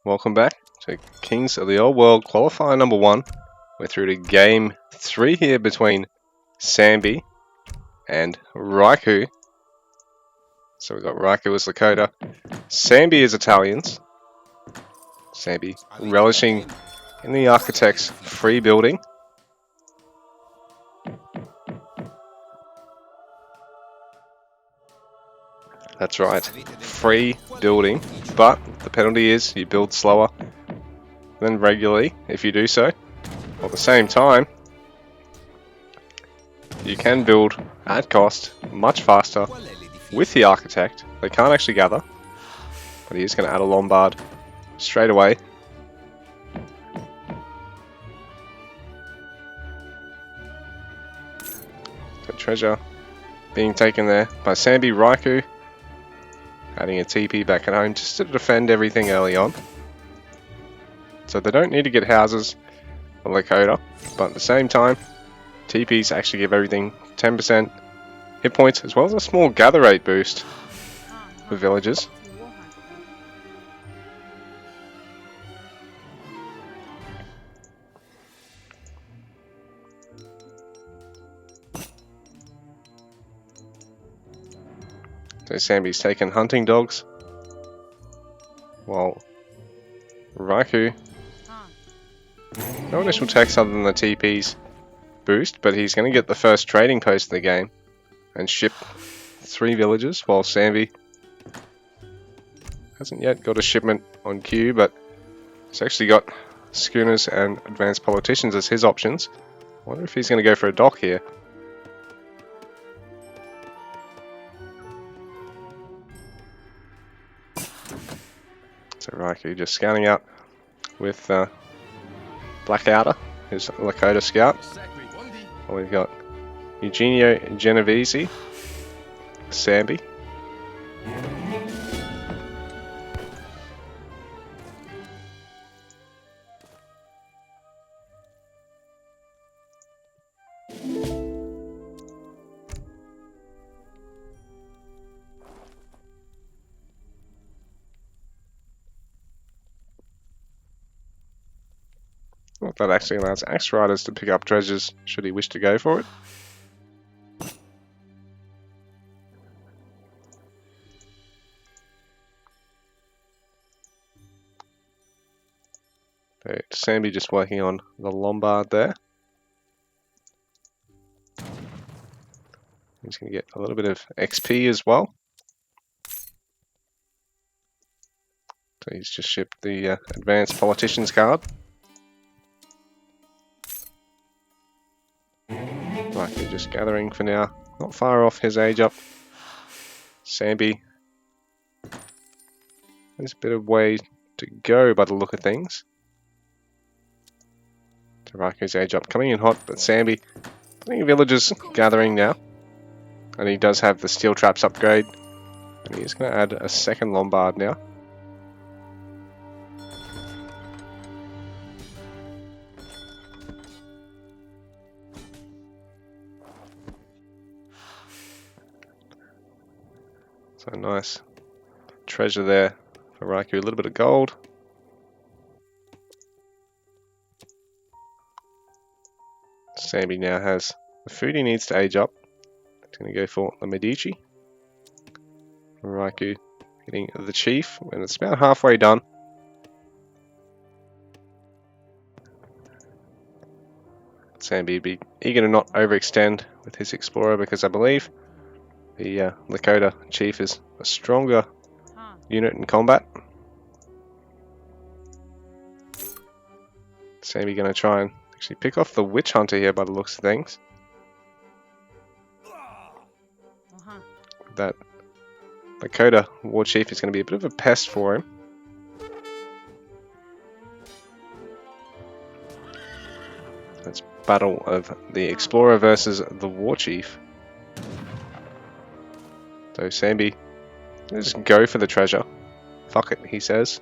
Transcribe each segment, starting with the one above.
Welcome back to Kings of the Old World Qualifier number 1. We're through to game 3 here between Samby and Raikou. So we've got Raikou as Lakota. Samby is Italians. Samby relishing in the Architect's free building. That's right, free building, but the penalty is you build slower than regularly if you do so. At the same time, you can build at cost much faster with the Architect. They can't actually gather, but he is going to add a Lombard straight away. The treasure being taken there by Samby. Raikou adding a TP back at home just to defend everything early on. So they don't need to get houses for Lakota, but at the same time, TPs actually give everything 10% hit points as well as a small gather rate boost for villagers. So Samby's taken hunting dogs, while Raikou, no initial text other than the TP's boost, but he's going to get the first trading post of the game and ship 3 villagers, while Samby hasn't yet got a shipment on queue, but he's actually got schooners and advanced politicians as his options. I wonder if he's going to go for a dock here. So Raikou just scouting out with Blackouter, his Lakota scout. And we've got Eugenio Genovese, Samby. Well, that actually allows Axe Riders to pick up treasures should he wish to go for it. So Samby just working on the Lombard there. He's going to get a little bit of XP as well. So he's just shipped the advanced politicians card. Raikou just gathering for now, not far off his age up. Samby, there's a bit of way to go by the look of things. To Raikou's age up, coming in hot, but Samby, I think villagers gathering now. And he does have the steel traps upgrade. And he's going to add a second Lombard now. So nice treasure there for Raikou, a little bit of gold. Samby now has the food he needs to age up. He's going to go for the Medici. Raikou getting the Chief, and it's about halfway done. Samby would be eager to not overextend with his Explorer because I believe the Lakota Chief is a stronger unit in combat. Samby going to try and actually pick off the Witch Hunter here by the looks of things. That Lakota War Chief is going to be a bit of a pest for him. That's battle of the Explorer versus the War Chief. So Samby, let's just go for the treasure. Fuck it, he says.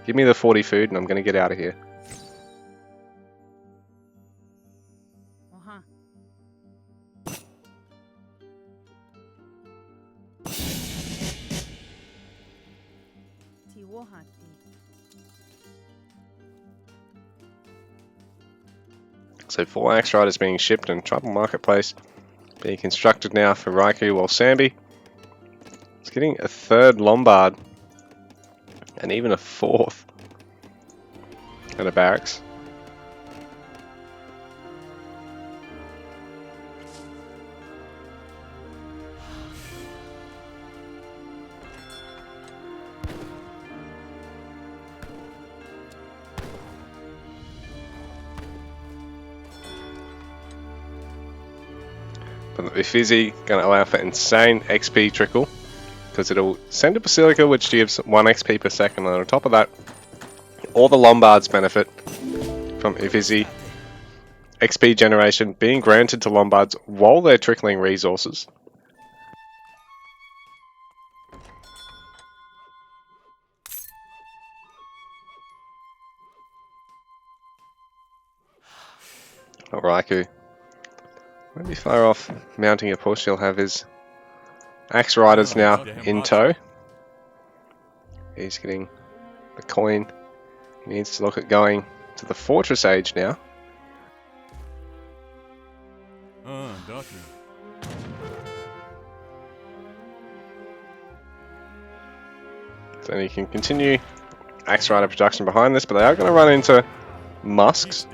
Give me the 40 food and I'm going to get out of here. So 4 Axe Riders being shipped and Tribal Marketplace being constructed now for Raikou, while Samby is getting a 3rd Lombard and even a 4th at a barracks. But the Fizzy going to allow for insane XP trickle, because it'll send a Basilica which gives 1 XP per second, and on top of that, all the Lombards benefit from Fizzy XP generation being granted to Lombards while they're trickling resources. Oh, Raikou won't be far off mounting a push. He'll have his Axe Riders now in tow. He's getting the coin. He needs to look at going to the Fortress Age now. Then he can continue Axe Rider production behind this, but they are going to run into Musks.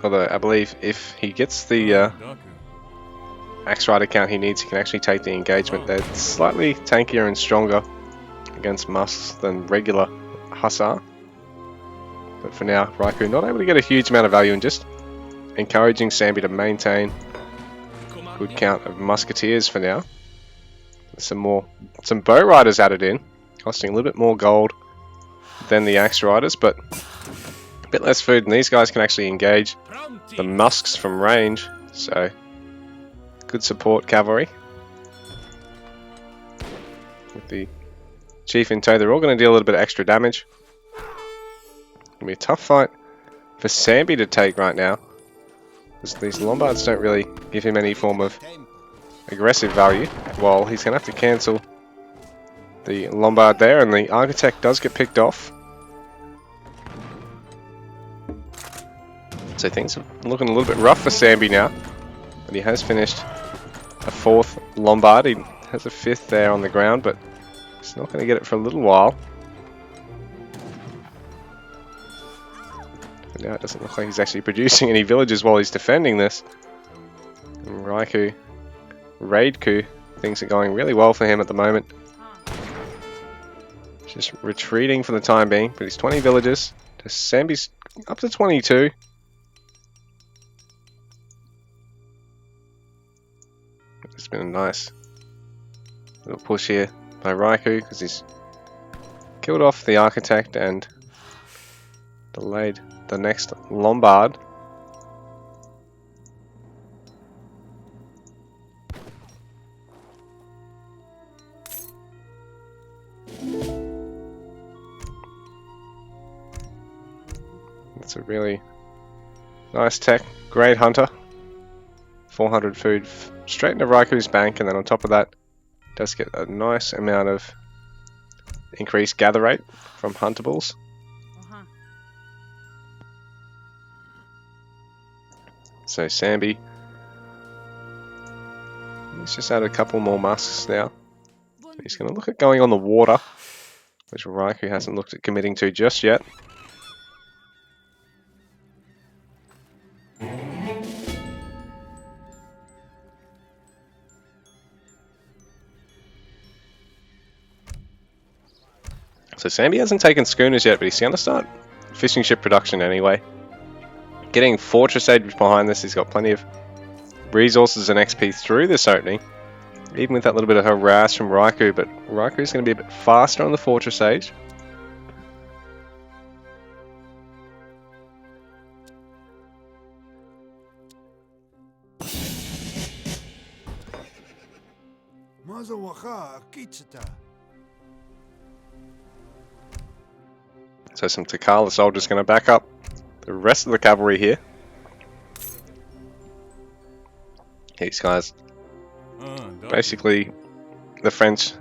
Although I believe if he gets the Axe Rider count he needs, he can actually take the engagement. They're slightly tankier and stronger against Musks than regular Hussar. But for now, Raikou not able to get a huge amount of value, and just encouraging Samby to maintain a good count of Musketeers for now. Some Bow Riders added in, costing a little bit more gold than the Axe Riders, but a bit less food, and these guys can actually engage the Musks from range, so good support cavalry. With the Chief in tow, they're all going to deal a little bit of extra damage. It'll be a tough fight for Samby to take right now, because these Lombards don't really give him any form of aggressive value, while he's going to have to cancel the Lombard there, and the Architect does get picked off. So things are looking a little bit rough for Samby now, but he has finished a 4th Lombard. He has a 5th there on the ground, but he's not going to get it for a little while. But now it doesn't look like he's actually producing any villages while he's defending this. And Raikou, Raidku, things are going really well for him at the moment. Just retreating for the time being, but he's 20 villages. Samby's up to 22. It's been a nice little push here by Raikou, because he's killed off the Architect and delayed the next Lombard. That's a really nice tech, great hunter. 400 food straight into Raikou's bank, and then on top of that does get a nice amount of increased gather rate from huntables. So Samby, he's just added a couple more musks now. He's going to look at going on the water, which Raikou hasn't looked at committing to just yet. So Samby hasn't taken schooners yet, but he's going to start fishing ship production anyway. Getting Fortress Age behind this, he's got plenty of resources and XP through this opening. Even with that little bit of harass from Raikou, but Raikou's going to be a bit faster on the Fortress Age. So some Takala soldiers going to back up the rest of the cavalry here. These guys, basically the French,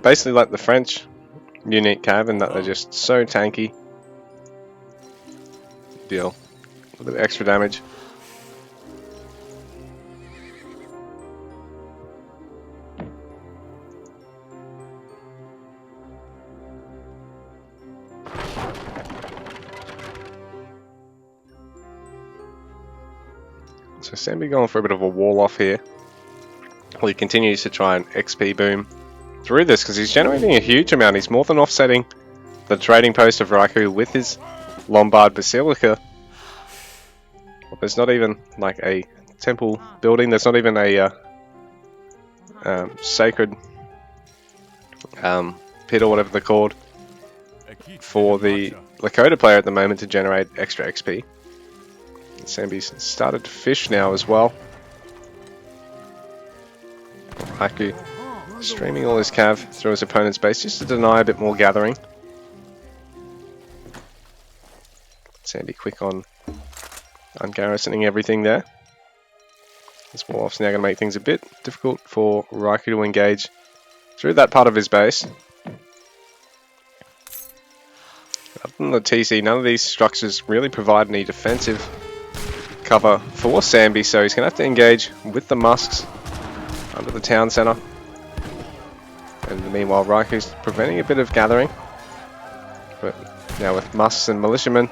basically like the French unique cav, in that they're just so tanky deal a little bit of extra damage. So Samby going for a bit of a wall off here. Well, he continues to try and XP boom through this because he's generating a huge amount. He's more than offsetting the trading post of Raikou with his Lombard Basilica. Well, there's not even like a temple building. There's not even a sacred pit or whatever they're called for the Lakota player at the moment to generate extra XP. Samby's started to fish now as well. Raikou streaming all his cav through his opponent's base just to deny a bit more gathering. Samby quick on ungarrisoning everything there. This wall-off's now going to make things a bit difficult for Raikou to engage through that part of his base. Other than the TC, none of these structures really provide any defensive cover for Samby, so he's going to have to engage with the musks under the town centre. And meanwhile, Raikou's preventing a bit of gathering. But now with musks and militiamen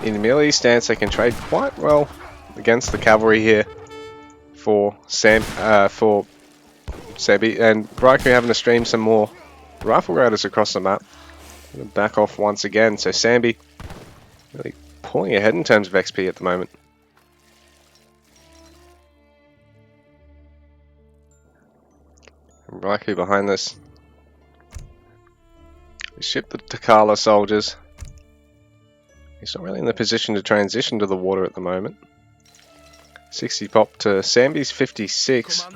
in melee stance, they can trade quite well against the cavalry here for Samby, and Raikou having to stream some more rifle riders across the map. Gonna back off once again, so Samby really pulling ahead in terms of XP at the moment. And Raikou behind this. We ship the Takala soldiers. He's not really in the position to transition to the water at the moment. 60 pop to Samby's 56.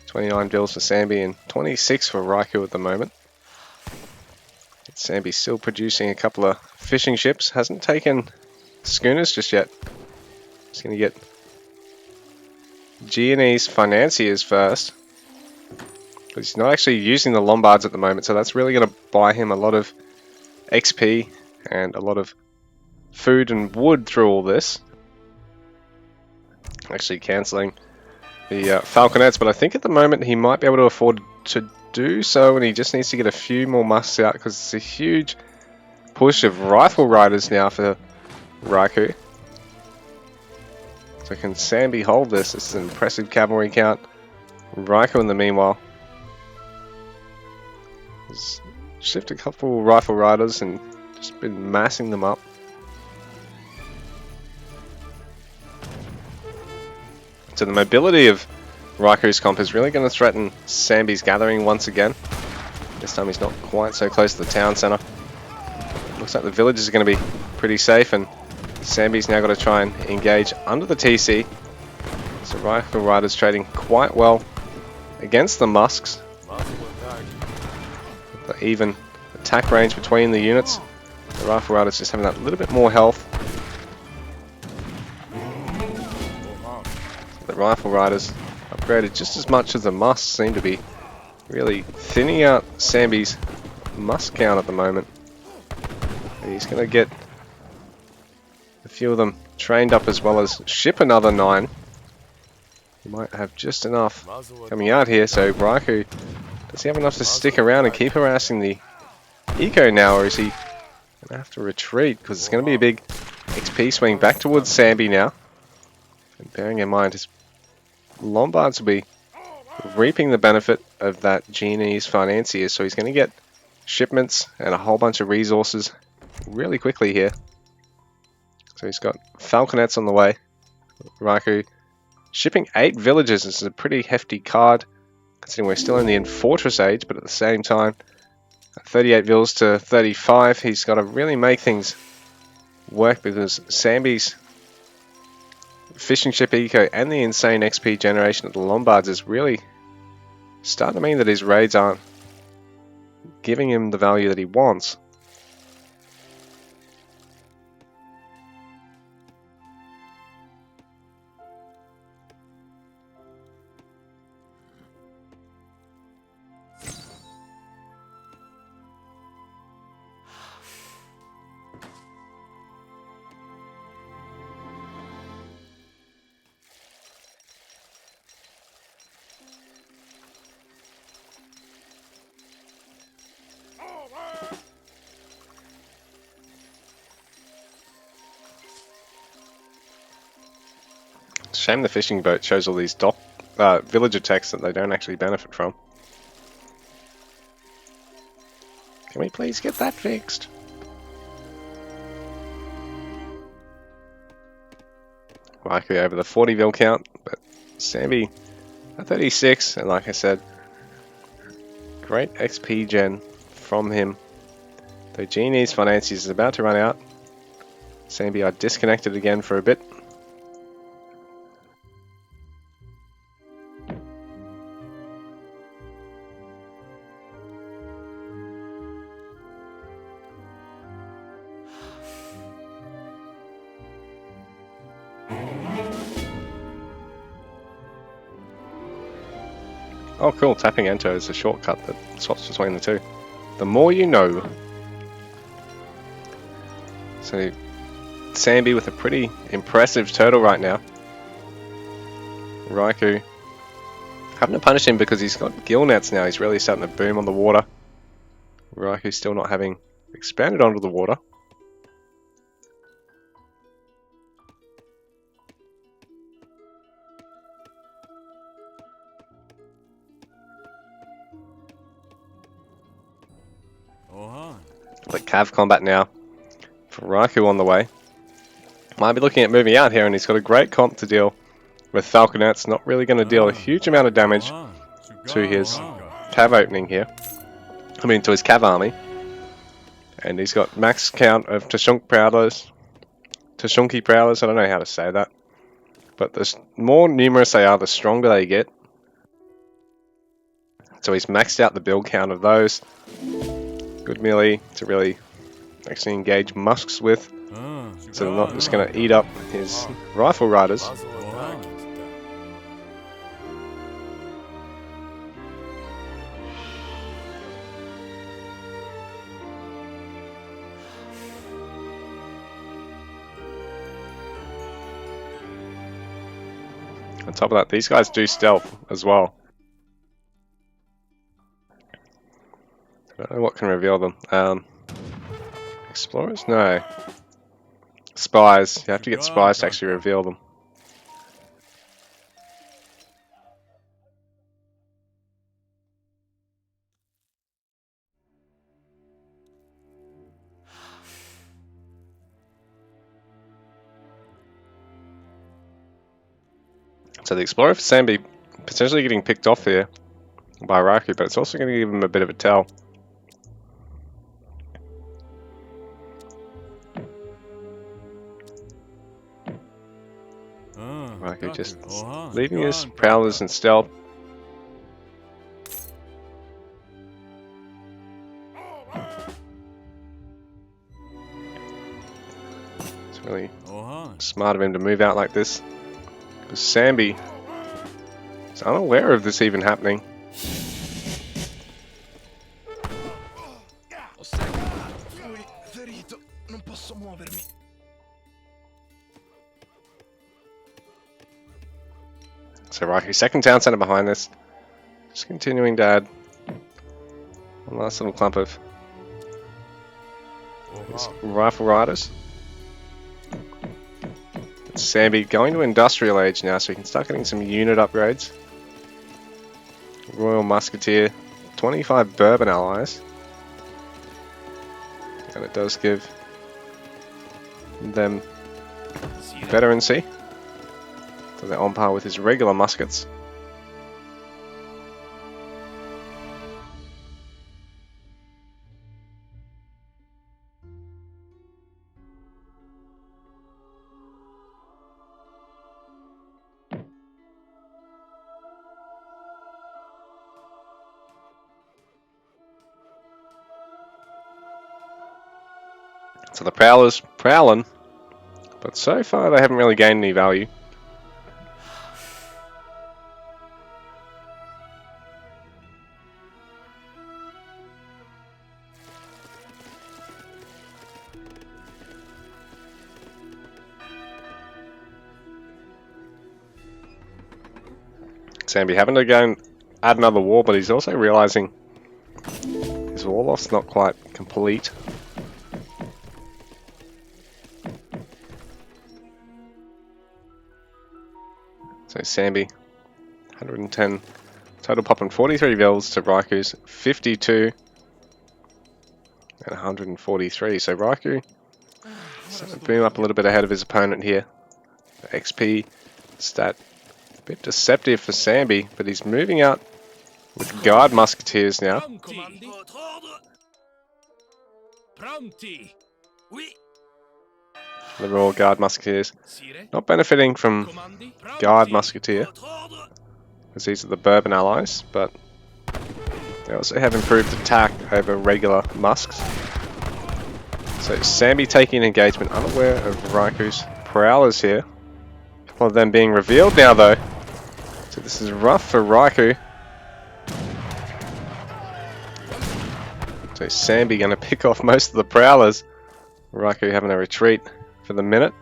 29 bills for Samby and 26 for Raikou at the moment. Samby's still producing a couple of fishing ships. Hasn't taken schooners just yet. He's going to get G&E's financiers first. But he's not actually using the Lombards at the moment, so that's really going to buy him a lot of XP and a lot of food and wood through all this. Actually cancelling the falconets, but I think at the moment he might be able to afford to do so, and he just needs to get a few more musks out because it's a huge push of rifle riders now for Raikou. So can Samby hold this? This is an impressive cavalry count. Raikou in the meanwhile has shifted a couple rifle riders and just been massing them up. So the mobility of Raikou's comp is really going to threaten Samby's gathering once again. This time he's not quite so close to the town centre. Looks like the villages are going to be pretty safe, and Samby's now got to try and engage under the TC. So rifle riders trading quite well against the musks. The even attack range between the units. The rifle riders just having that little bit more health. The rifle riders upgraded just as much as the musks seem to be really thinning out Samby's musk count at the moment. He's going to get a few of them trained up as well as ship another 9. He might have just enough coming out here, so Raikou, does he have enough to stick around and keep harassing the eco now, or is he going to have to retreat? Because it's going to be a big XP swing back towards Samby now. And bearing in mind his Lombards will be reaping the benefit of that G&E's financiers, so he's going to get shipments and a whole bunch of resources really quickly here. So he's got falconets on the way. Raikou shipping 8 villages. This is a pretty hefty card, considering we're still in the Fortress age, but at the same time, 38 vills to 35, he's got to really make things work because Samby's fishing ship eco and the insane XP generation of the Lombards is really starting to mean that his raids aren't giving him the value that he wants. Shame the fishing boat shows all these villager texts that they don't actually benefit from. Can we please get that fixed? Likely over the 40 vil count, but Samby at 36, and like I said, great XP gen from him. Though Genie's finances is about to run out, Samby are disconnected again for a bit. Oh cool, tapping enter is a shortcut that swaps between the two. The more you know. So, Samby with a pretty impressive turtle right now. Raikou having to punish him because he's got gill nets now, he's really starting to boom on the water. Raikou still not having expanded onto the water. But Cav combat now for Raikou on the way. Might be looking at moving out here, and he's got a great comp to deal with Falconets. Not really going to deal a huge amount of damage to his Cav opening here. I mean, to his Cav army. And he's got max count of Tashunki Prowlers. I don't know how to say that. But the more numerous they are, the stronger they get. So he's maxed out the build count of those. Good melee to really actually engage musks with, so they're not just going to eat up his rifle riders. On top of that, these guys do stealth as well. I don't know what can reveal them. Explorers? No. Spies. You have to get spies to actually reveal them. So the Explorer for Samby potentially getting picked off here by Raikou, but it's also going to give him a bit of a tell. Raikou just leaving his Prowlers and stealth. It's really smart of him to move out like this, because Samby is unaware of this even happening. So Raikou, second town center behind this. Just continuing to add one last little clump of his rifle riders. It's Samby going to industrial age now, so he can start getting some unit upgrades. Royal Musketeer, 25 Bourbon allies. And it does give them veterancy. So they're on par with his regular muskets. So the Prowlers prowling, but so far they haven't really gained any value. Samby having to go and add another war, but he's also realizing his war loss not quite complete. Samby, 110 total pop and 43 vills to Raiku's 52 and 143. So Raiku boom up a little bit ahead of his opponent here. XP stat a bit deceptive for Samby, but he's moving out with guard musketeers now. The Royal Guard musketeers not benefiting from guard musketeer, because these are the Bourbon allies, but they also have improved attack over regular musks. So Samby taking engagement, unaware of Raiku's prowlers here. A couple of them being revealed now though. So this is rough for Raiku. So Samby going to pick off most of the prowlers. Raiku having a retreat for the minute.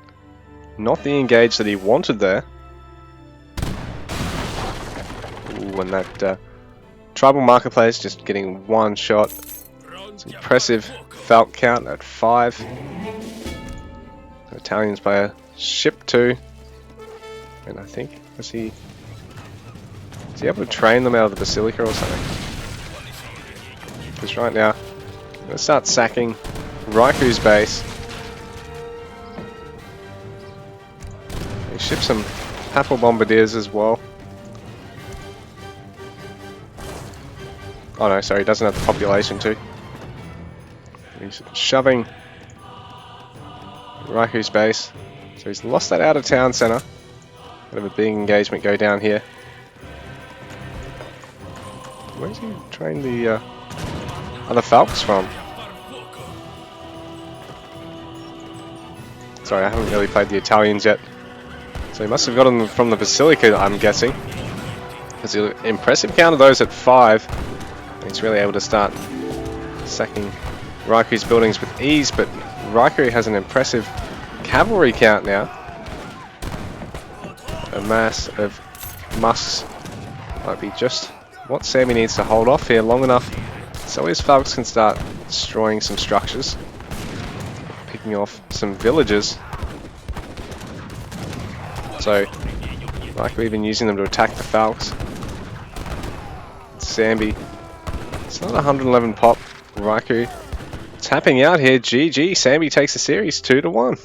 Not the engage that he wanted there. Ooh, and that tribal marketplace just getting one shot. It's impressive felt count at 5. The Italians by a ship 2. And I think, is he able to train them out of the Basilica or something? Because right now, I'm going to start sacking Raiku's base. He ships some Papal Bombardiers as well. Oh no, sorry, he doesn't have the population to. He's shoving Raiku's base. So he's lost that out of town center. Bit of a big engagement go down here. Where's he trained the other Falcons from? Sorry, I haven't really played the Italians yet. So he must have gotten them from the Basilica, I'm guessing. There's an impressive count of those at 5. He's really able to start sacking Raiku's buildings with ease, but Raiku has an impressive cavalry count now. A mass of musks might be just what Sammy needs to hold off here long enough so his Falcons can start destroying some structures, picking off some villages. So Raiku even using them to attack the Falcons. Samby, it's not 111 pop. Raiku tapping out here. GG. Samby takes the series 2-1.